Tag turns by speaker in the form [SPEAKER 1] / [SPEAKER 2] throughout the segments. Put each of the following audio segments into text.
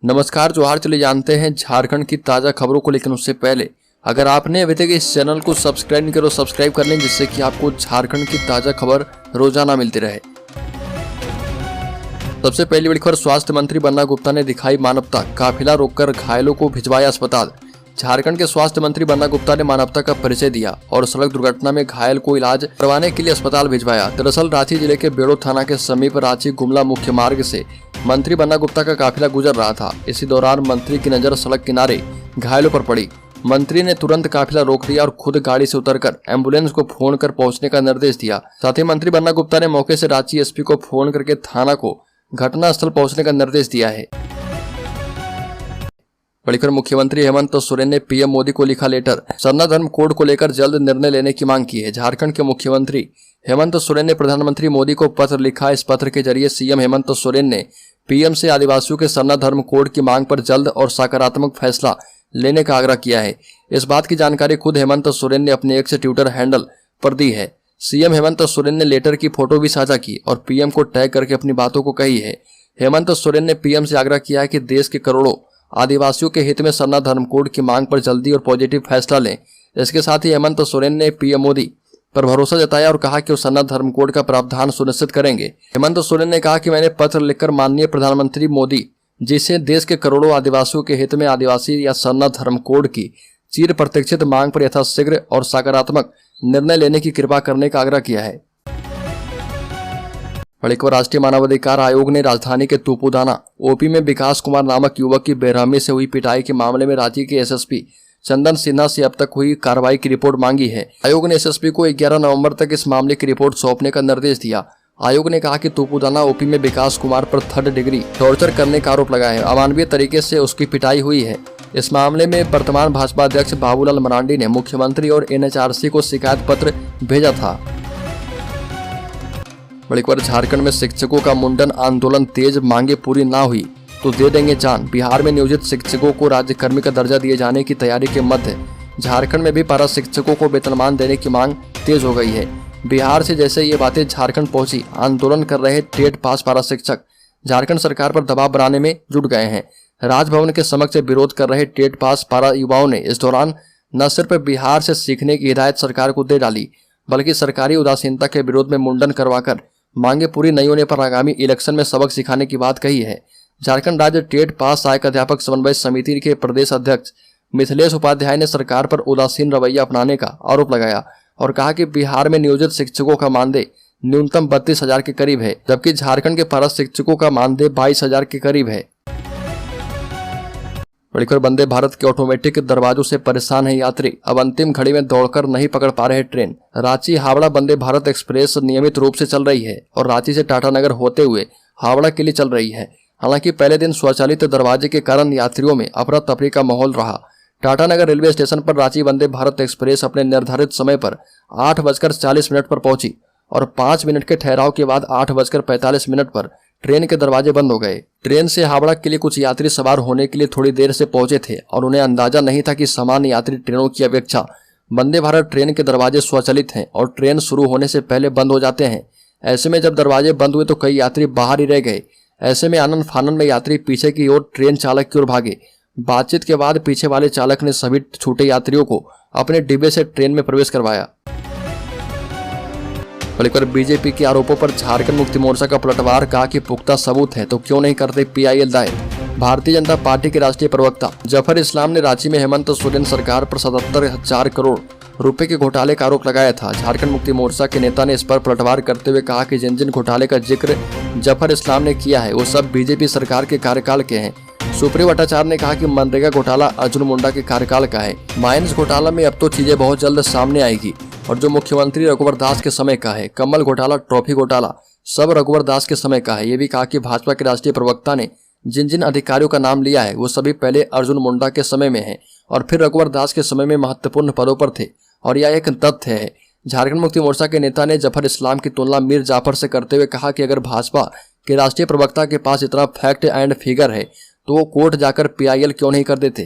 [SPEAKER 1] नमस्कार जोहार। चले जानते हैं झारखंड की ताज़ा खबरों को, लेकिन उससे पहले अगर आपने अभी तक इस चैनल को सब्सक्राइब नहीं करो सब्सक्राइब कर लें, जिससे कि आपको झारखंड की ताज़ा खबर रोजाना मिलती रहे। सबसे पहली बड़ी खबर, स्वास्थ्य मंत्री बन्ना गुप्ता ने दिखाई मानवता, काफिला रोककर घायलों को भिजवाया अस्पताल। झारखंड के स्वास्थ्य मंत्री बन्ना गुप्ता ने मानवता का परिचय दिया और सड़क दुर्घटना में घायल को इलाज करवाने के लिए अस्पताल भिजवाया। दरअसल रांची जिले के बेड़ो थाना के समीप रांची गुमला मुख्य मार्ग से मंत्री बन्ना गुप्ता का काफिला गुजर रहा था। इसी दौरान मंत्री की नजर सड़क किनारे घायलों पर पड़ी। मंत्री ने तुरंत काफिला रोक दिया और खुद गाड़ी से उतरकर एम्बुलेंस को फोन कर पहुंचने का निर्देश दिया। साथ ही मंत्री बन्ना गुप्ता ने मौके से रांची एसपी को फोन करके थाना को घटनास्थल पहुंचने का निर्देश दिया है। बढ़कर मुख्यमंत्री हेमंत सोरेन ने पीएम मोदी को लिखा लेटर, सरना धर्म कोड को लेकर जल्द निर्णय लेने की मांग की है। झारखंड के मुख्यमंत्री हेमंत सोरेन ने प्रधानमंत्री मोदी को पत्र लिखा। इस पत्र के जरिए सीएम हेमंत सोरेन ने पीएम से आदिवासियों के सरना धर्म कोड की मांग पर जल्द और सकारात्मक फैसला लेने का आग्रह किया है। इस बात की जानकारी खुद हेमंत सोरेन ने अपने एक्स ट्विटर हैंडल पर दी है। सीएम हेमंत सोरेन ने लेटर की फोटो भी साझा की और पीएम को टैग करके अपनी बातों को कही है। हेमंत सोरेन ने पीएम से आग्रह किया है कि देश के करोड़ों आदिवासियों के हित में सरना धर्म कोड की मांग पर जल्दी और पॉजिटिव फैसला लें। इसके साथ ही हेमंत सोरेन ने पीएम मोदी पर भरोसा जताया और कहा कि वो सरना धर्म कोड का प्रावधान सुनिश्चित करेंगे। हेमंत सोरेन ने कहा कि मैंने पत्र लिखकर माननीय प्रधानमंत्री मोदी जी से देश के करोड़ों आदिवासियों के हित में आदिवासी या सरना धर्म कोड की चिर प्रतीक्षित मांग पर यथाशीघ्र और सकारात्मक निर्णय लेने की कृपा करने का आग्रह किया है। राष्ट्रीय मानवाधिकार आयोग ने राजधानी के तूपुदाना ओपी में विकास कुमार नामक युवक की बेरहमी से हुई पिटाई के मामले में रांची के एसएसपी चंदन सिन्हा से अब तक हुई कार्रवाई की रिपोर्ट मांगी है। आयोग ने एसएसपी को 11 नवंबर तक इस मामले की रिपोर्ट सौंपने का निर्देश दिया। आयोग ने कहा कि तूपुदाना ओपी में विकास कुमार पर 3rd डिग्री टॉर्चर करने का आरोप लगा है। अमानवीय तरीके से उसकी पिटाई हुई है। इस मामले में वर्तमान भाजपा अध्यक्ष बाबूलाल मरांडी ने मुख्यमंत्री और एनएचआरसी को शिकायत पत्र भेजा था। बड़ी खबर, झारखंड में शिक्षकों का मुंडन आंदोलन तेज, मांगे पूरी ना हुई तो दे देंगे जान। बिहार में नियोजित शिक्षकों को राज्यकर्मी का दर्जा दिए जाने की तैयारी के मध्य झारखंड में भी पारा शिक्षकों को वेतनमान देने की मांग तेज हो गई है। बिहार से जैसे ये बातें झारखंड पहुंची, आंदोलन कर रहे टेट पास पारा शिक्षक झारखंड सरकार पर दबाव बनाने में जुट गए हैं। राजभवन के समक्ष विरोध कर रहे टेट पास पारा युवाओं ने इस दौरान न सिर्फ बिहार से सीखने की हिदायत सरकार को दे डाली, बल्कि सरकारी उदासीनता के विरोध में मुंडन करवाकर मांगे पूरी नहीं होने पर आगामी इलेक्शन में सबक सिखाने की बात कही है। झारखंड राज्य टेट पास सहायक अध्यापक समन्वय समिति के प्रदेश अध्यक्ष मिथिलेश उपाध्याय ने सरकार पर उदासीन रवैया अपनाने का आरोप लगाया और कहा कि बिहार में नियोजित शिक्षकों का मानदेय न्यूनतम 32,000 के करीब है, जबकि झारखंड के पारा शिक्षकों का मानदेय 22,000 के करीब है। बढ़कर वंदे भारत के ऑटोमेटिक दरवाजों से परेशान है यात्री, अब अंतिम घड़ी में दौड़कर नहीं पकड़ पा रहे ट्रेन। रांची हावड़ा वंदे भारत एक्सप्रेस नियमित रूप से चल रही है और रांची से टाटानगर होते हुए हावड़ा के लिए चल रही है। हालांकि पहले दिन स्वचालित दरवाजे के कारण यात्रियों में अफरा तफरी का माहौल रहा। टाटानगर रेलवे स्टेशन पर रांची वंदे भारत एक्सप्रेस अपने निर्धारित समय पर 8:40 पर पहुंची और 5 मिनट के ठहराव के बाद 8:45 पर ट्रेन के दरवाजे बंद हो गए। ट्रेन से हावड़ा के लिए कुछ यात्री सवार होने के लिए थोड़ी देर से पहुंचे थे और उन्हें अंदाजा नहीं था कि सामान्य यात्री ट्रेनों की अपेक्षा वंदे भारत ट्रेन के दरवाजे स्वचालित हैं और ट्रेन शुरू होने से पहले बंद हो जाते हैं। ऐसे में जब दरवाजे बंद हुए तो कई यात्री बाहर ही रह गए। ऐसे में आनंद फानन में यात्री पीछे की ओर ट्रेन चालक की ओर भागे। बातचीत के बाद पीछे वाले चालक ने सभी छूटे यात्रियों को अपने डिब्बे से ट्रेन में प्रवेश करवाया। बल्कि बीजेपी के आरोपों पर झारखंड मुक्ति मोर्चा का पलटवार, कहा कि पुख्ता सबूत है तो क्यों नहीं करते पीआईएल दायर। भारतीय जनता पार्टी के राष्ट्रीय प्रवक्ता जफर इस्लाम ने रांची में हेमंत सोरेन सरकार पर 77,000 करोड़ रुपए के घोटाले का आरोप लगाया था। झारखंड मुक्ति मोर्चा के नेता ने इस पर पलटवार करते हुए कहा कि जिन जिन घोटाले का जिक्र जफर इस्लाम ने किया है वो सब बीजेपी सरकार के कार्यकाल के हैं। सुप्रीम भट्टाचार्य ने कहा कि मनरेगा घोटाला अर्जुन मुंडा के कार्यकाल का है। माइंस घोटाला में अब तो चीजें बहुत जल्द सामने आएगी और जो मुख्यमंत्री रघुवर दास के समय का है। कमल घोटाला, ट्रॉफी घोटाला सब रघुवर दास के समय का है। ये भी कहा कि भाजपा के राष्ट्रीय प्रवक्ता ने जिन जिन अधिकारियों का नाम लिया है वो सभी पहले अर्जुन मुंडा के समय में है और फिर रघुवर दास के समय में महत्वपूर्ण पदों पर थे और यह एक तथ्य है। झारखंड मुक्ति मोर्चा के नेता ने जफर इस्लाम की तुलना मीर जाफर से करते हुए कहा कि अगर भाजपा के राष्ट्रीय प्रवक्ता के पास इतना फैक्ट एंड फिगर है तो वो कोर्ट जाकर पीआईएल क्यों नहीं कर देते।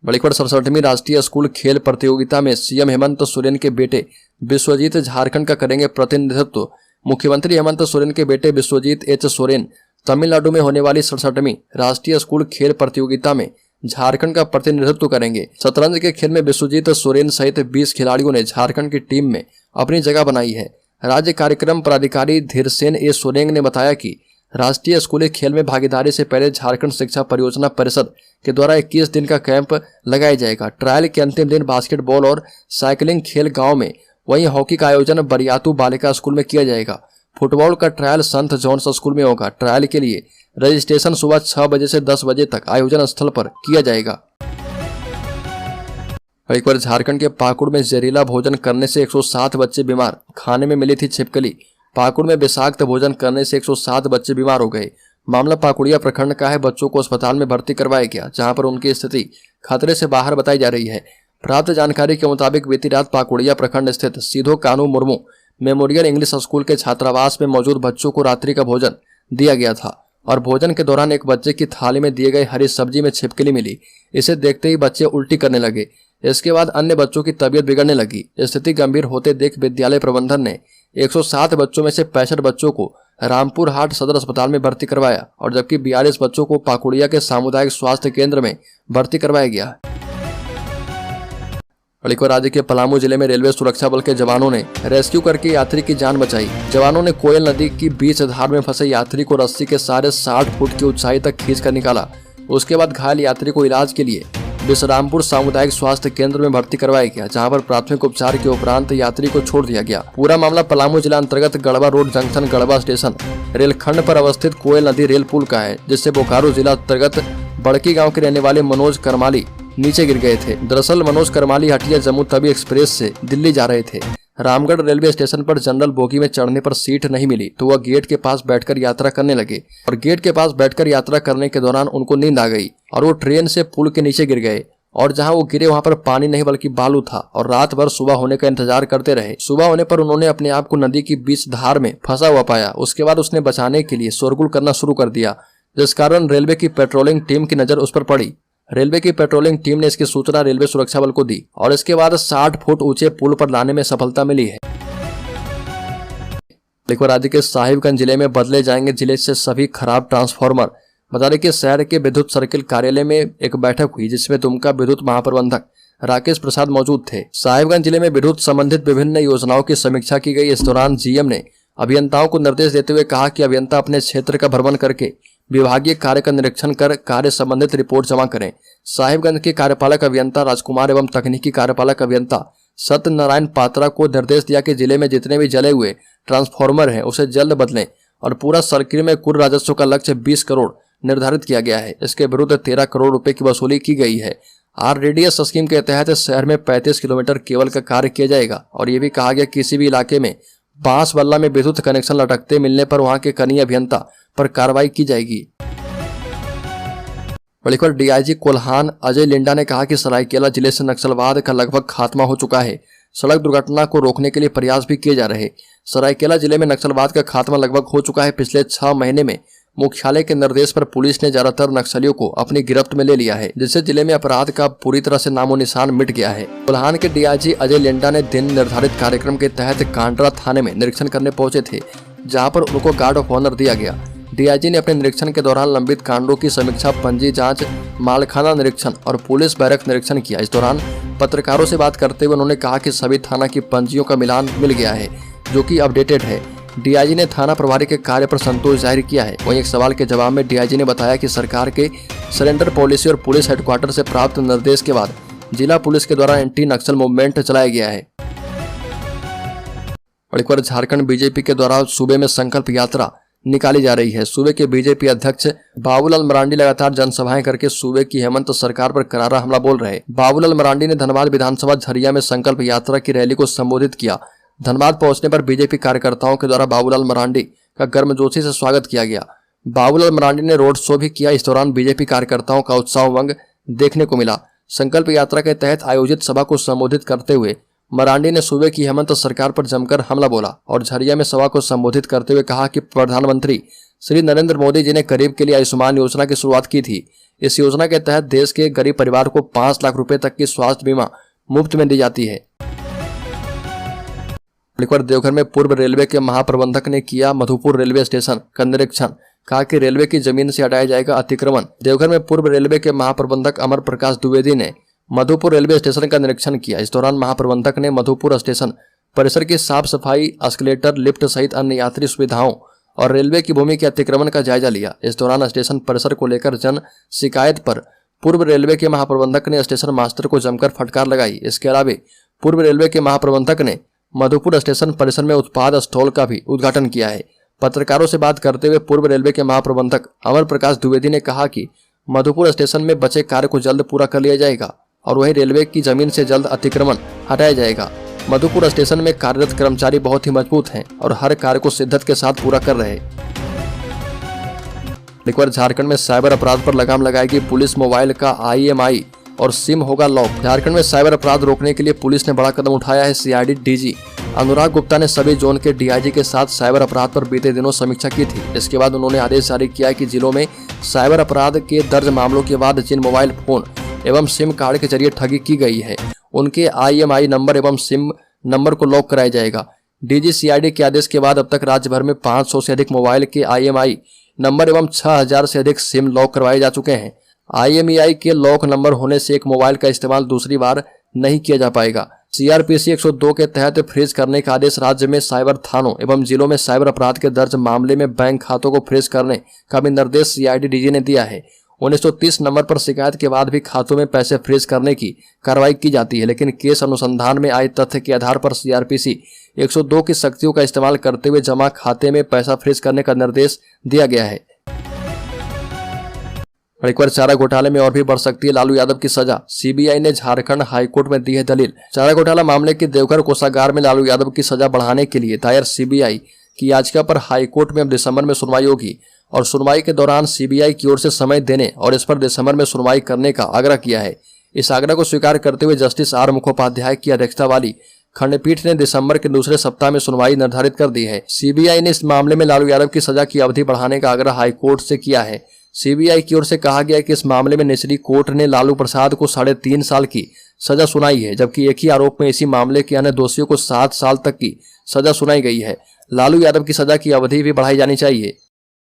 [SPEAKER 1] बड़ी खबर, 67वीं राष्ट्रीय स्कूल खेल प्रतियोगिता में सीएम हेमंत सोरेन के बेटे विश्वजीत झारखंड का करेंगे प्रतिनिधित्व। मुख्यमंत्री हेमंत सोरेन के बेटे विश्वजीत एच सोरेन तमिलनाडु में होने वाली 67वीं राष्ट्रीय स्कूल खेल प्रतियोगिता में झारखंड का प्रतिनिधित्व करेंगे। शतरंज के खेल में विश्वजीत सोरेन सहित 20 खिलाड़ियों ने झारखंड की टीम में अपनी जगह बनाई है। राज्य कार्यक्रम पदाधिकारी धीरसेन ए सोरेंग ने बताया कि राष्ट्रीय स्कूली खेल में भागीदारी से पहले झारखंड शिक्षा परियोजना परिषद के द्वारा 21 दिन का कैंप लगाया जाएगा। ट्रायल के अंतिम दिन बास्केटबॉल और साइकिलिंग खेल गांव में, वहीं हॉकी का आयोजन बरियातू बालिका स्कूल में किया जाएगा। फुटबॉल का ट्रायल संत जॉन्स स्कूल में होगा। ट्रायल के लिए रजिस्ट्रेशन सुबह 6 बजे से 10 बजे तक आयोजन स्थल पर किया जाएगा। एक बार झारखंड के पाकुड़ में जहरीला भोजन करने से 107 बच्चे बीमार, खाने में मिली थी छिपकली। पाकुड़ में विषाक्त भोजन करने से 107 बच्चे बीमार हो गए। मामला पाकुड़िया प्रखंड का है। बच्चों को अस्पताल में भर्ती करवाया गया, जहां पर उनकी स्थिति खतरे से बाहर बताई जा रही है। प्राप्त जानकारी के मुताबिक बीती रात पाकुड़िया प्रखंड स्थित सीधो कानू मुर्मू मेमोरियल इंग्लिश स्कूल के छात्रावास में मौजूद बच्चों को रात्रि का भोजन दिया गया था और भोजन के दौरान एक बच्चे की थाली में दिए गए हरी सब्जी में छिपकली मिली। इसे देखते ही बच्चे उल्टी करने लगे। इसके बाद अन्य बच्चों की तबीयत बिगड़ने लगी। स्थिति गंभीर होते देख विद्यालय प्रबंधन ने 107 बच्चों में से 65 बच्चों को रामपुर हाट सदर अस्पताल में भर्ती करवाया और जबकि 42 बच्चों को पाकुड़िया के सामुदायिक स्वास्थ्य केंद्र में भर्ती करवाया गया। राज्य के पलामू जिले में रेलवे सुरक्षा बल के जवानों ने रेस्क्यू करके यात्री की जान बचाई। जवानों ने कोयल नदी की बीच धार में फंसे यात्री को रस्सी के सहारे 60 फुट की ऊंचाई तक खींचकर निकाला। उसके बाद घायल यात्री को इलाज के लिए विश्रामपुर सामुदायिक स्वास्थ्य केंद्र में भर्ती करवाया गया, जहां पर प्राथमिक उपचार के उपरांत यात्री को छोड़ दिया गया। पूरा मामला पलामू जिला अंतर्गत Garhwa road junction Garhwa station रेलखंड पर अवस्थित कोयल नदी रेल पुल का है, जिससे बोकारो जिला अंतर्गत बड़की गांव के रहने वाले मनोज करमाली नीचे गिर गए थे। दरअसल मनोज करमाली हटिया जम्मू तवी एक्सप्रेस से दिल्ली जा रहे थे। रामगढ़ रेलवे स्टेशन पर जनरल बोगी में चढ़ने पर सीट नहीं मिली तो वह गेट के पास बैठकर यात्रा करने लगे और गेट के पास बैठकर यात्रा करने के दौरान उनको नींद आ गई और वो ट्रेन से पुल के नीचे गिर गए और जहां वो गिरे वहां पर पानी नहीं बल्कि बालू था और रात भर सुबह होने का इंतजार करते रहे। सुबह होने पर उन्होंने अपने आप को नदी की बीच धार में फंसा हुआ पाया। उसके बाद उसने बचाने के लिए शोरगुल करना शुरू कर दिया, जिस कारण रेलवे की पेट्रोलिंग टीम की नजर उस पर पड़ी। रेलवे की पेट्रोलिंग टीम ने इसकी सूचना रेलवे सुरक्षा बल को दी और इसके बाद 60 फुट ऊंचे पुल पर लाने में सफलता मिली है। राज्य के साहिबगंज जिले में बदले जाएंगे जिले से सभी खराब ट्रांसफार्मर। बता दें कि शहर के विद्युत सर्किल कार्यालय में एक बैठक हुई, जिसमें दुमका विद्युत महाप्रबंधक राकेश प्रसाद मौजूद थे। साहिबगंज जिले में विद्युत संबंधित विभिन्न योजनाओं की समीक्षा की गई। इस दौरान जीएम ने अभियंताओं को निर्देश देते हुए कहा कि अभियंता अपने क्षेत्र का भ्रमण करके विभागीय कार्य का निरीक्षण कर कार्य संबंधित रिपोर्ट जमा करें। साहिबगंज के कार्यपालक अभियंता राजकुमार एवं तकनीकी कार्यपालक अभियंता सत्यनारायण पात्रा को निर्देश दिया कि जिले में जितने भी जले हुए ट्रांसफार्मर हैं उसे जल्द बदलें और पूरा सर्किल में कुल राजस्व का लक्ष्य 20 करोड़ निर्धारित किया गया है। इसके विरुद्ध 13 करोड़ रुपए की वसूली की गई है। RDS स्कीम के तहत शहर में 35 किलोमीटर केबल का कार्य किया जाएगा और ये भी कहा गया किसी भी इलाके में बांस बल्ला में विद्युत कनेक्शन लटकते मिलने पर वहां के कनीय अभियंता पर कार्रवाई की जाएगी। DIG कोल्हान अजय लिंडा ने कहा कि सरायकेला जिले से नक्सलवाद का लगभग खात्मा हो चुका है। सड़क दुर्घटना को रोकने के लिए प्रयास भी किए जा रहे। सरायकेला जिले में नक्सलवाद का खात्मा लगभग हो चुका है। पिछले 6 महीने में मुख्यालय के निर्देश पर पुलिस ने ज्यादातर नक्सलियों को अपनी गिरफ्त में ले लिया है, जिससे जिले में अपराध का पूरी तरह से नामो निशान मिट गया है। कोल्हान के DIG अजय लिंडा ने दिन निर्धारित कार्यक्रम के तहत कांड्रा थाने में निरीक्षण करने पहुंचे थे, जहां पर उनको गार्ड ऑफ ऑनर दिया गया। DIG ने अपने निरीक्षण के दौरान लंबित कांडों की समीक्षा, पंजी जांच, मालखाना निरीक्षण और पुलिस बैरक निरीक्षण किया। इस दौरान पत्रकारों से बात करते हुए उन्होंने कहा कि सभी थाना की पंजियों का मिलान मिल गया है, जो कि अपडेटेड है। DIG ने थाना प्रभारी के कार्य पर संतोष जाहिर किया है। वहीं एक सवाल के जवाब में DIG ने बताया कि सरकार के सरेंडर पॉलिसी और पुलिस हेडक्वार्टर से प्राप्त निर्देश के बाद जिला पुलिस के द्वारा एंटी नक्सल मूवमेंट चलाया गया है। और एक बार झारखंड बीजेपी के द्वारा सूबे में संकल्प यात्रा निकाली जा रही है। सूबे के बीजेपी अध्यक्ष बाबूलाल मरांडी लगातार जनसभाएं करके सूबे की हेमंत सरकार पर करारा हमला बोल रहे। बाबूलाल मरांडी ने धनबाद विधानसभा झरिया में संकल्प यात्रा की रैली को संबोधित किया। धनबाद पहुंचने पर बीजेपी कार्यकर्ताओं के द्वारा बाबूलाल मरांडी का गर्मजोशी से स्वागत किया गया। बाबूलाल मरांडी ने रोड शो भी किया। इस दौरान बीजेपी कार्यकर्ताओं का उत्साह उमंग देखने को मिला। संकल्प यात्रा के तहत आयोजित सभा को संबोधित करते हुए मरांडी ने सूबे की हेमंत सरकार पर जमकर हमला बोला और झरिया में सभा को संबोधित करते हुए कहा कि प्रधानमंत्री श्री नरेंद्र मोदी जी ने गरीब के लिए आयुष्मान योजना की शुरुआत की थी। इस योजना के तहत देश के गरीब परिवार को 5 लाख रुपए तक की स्वास्थ्य बीमा मुफ्त में दी जाती है। देवघर में पूर्व रेलवे के महाप्रबंधक ने किया मधुपुर रेलवे स्टेशन का निरीक्षण। कहा कि रेलवे की जमीन से हटाया जाएगा अतिक्रमण। देवघर में पूर्व रेलवे के महाप्रबंधक अमर प्रकाश द्विवेदी ने मधुपुर रेलवे स्टेशन का निरीक्षण किया। इस दौरान महाप्रबंधक ने मधुपुर स्टेशन परिसर की साफ सफाई, एस्केलेटर, लिफ्ट सहित अन्य यात्री सुविधाओं और रेलवे की भूमि के अतिक्रमण का जायजा लिया। इस दौरान स्टेशन परिसर को लेकर जन शिकायत पर पूर्व रेलवे के महाप्रबंधक ने स्टेशन मास्टर को जमकर फटकार लगाई। इसके अलावा पूर्व रेलवे के महाप्रबंधक ने मधुपुर स्टेशन परिसर में उत्पाद स्टॉल का भी उद्घाटन किया है। पत्रकारों से बात करते हुए पूर्व रेलवे के महाप्रबंधक अमर प्रकाश द्विवेदी ने कहा कि मधुपुर स्टेशन में बचे कार्य को जल्द पूरा कर लिया जाएगा और वहीं रेलवे की जमीन से जल्द अतिक्रमण हटाया जाएगा। मधुपुर स्टेशन में कार्यरत कर्मचारी बहुत ही मजबूत हैं और हर कार्य को शिद्दत के साथ पूरा कर रहे हैं। एक बार झारखंड में साइबर अपराध पर लगाम लगाएगी पुलिस। मोबाइल का IMEI और सिम होगा लॉक। झारखंड में साइबर अपराध रोकने के लिए पुलिस ने बड़ा कदम उठाया है। CID DG अनुराग गुप्ता ने सभी जोन के DIG के साथ साइबर अपराध पर बीते दिनों समीक्षा की थी। इसके बाद उन्होंने आदेश जारी किया कि जिलों में साइबर अपराध के दर्ज मामलों के बाद जिन मोबाइल फोन एवं सिम कार्ड के जरिए ठगी की गई है उनके IMEI नंबर एवं सिम नंबर को लॉक कराया जाएगा। DG CID के आदेश के बाद अब तक राज्य भर में 500 से अधिक मोबाइल के IMEI नंबर एवं 6000 से अधिक सिम लॉक करवाए जा चुके हैं। IMEI के लॉक नंबर होने से एक मोबाइल का इस्तेमाल दूसरी बार नहीं किया जा पाएगा। CRPC 102 के तहत फ्रीज करने का आदेश राज्य में साइबर थानों एवं जिलों में साइबर अपराध के दर्ज मामले में बैंक खातों को फ्रीज करने का भी निर्देश CID DG ने दिया है। 1930 नंबर पर शिकायत के बाद भी खातों में पैसे फ्रीज करने की कार्रवाई की जाती है, लेकिन केस अनुसंधान में आए तथ्य के आधार पर CRPC 102 की शक्तियों का इस्तेमाल करते हुए जमा खाते में पैसा फ्रीज करने का निर्देश दिया गया है। और एक बार चारा घोटाले में और भी बढ़ सकती है लालू यादव की सजा। CBI ने झारखंड हाईकोर्ट में दी है दलील। चारा घोटाला मामले की देवघर कोषागार में लालू यादव की सजा बढ़ाने के लिए दायर CBI की याचिका पर हाईकोर्ट में अब दिसंबर में सुनवाई होगी और सुनवाई के दौरान CBI की ओर से समय देने और इस पर दिसंबर में सुनवाई करने का आग्रह किया है। इस आग्रह को स्वीकार करते हुए जस्टिस R मुखोपाध्याय की अध्यक्षता वाली खंडपीठ ने दिसंबर के दूसरे सप्ताह में सुनवाई निर्धारित कर दी है। CBI ने इस मामले में लालू यादव की सजा की अवधि बढ़ाने का आग्रह हाईकोर्ट से किया है। CBI की ओर से कहा गया कि इस मामले में निचली कोर्ट ने लालू प्रसाद को 3.5 साल की सजा सुनाई है, जबकि एक ही आरोप में इसी मामले के अन्य दोषियों को 7 साल तक की सजा सुनाई गई है। लालू यादव की सजा की अवधि भी बढ़ाई जानी चाहिए।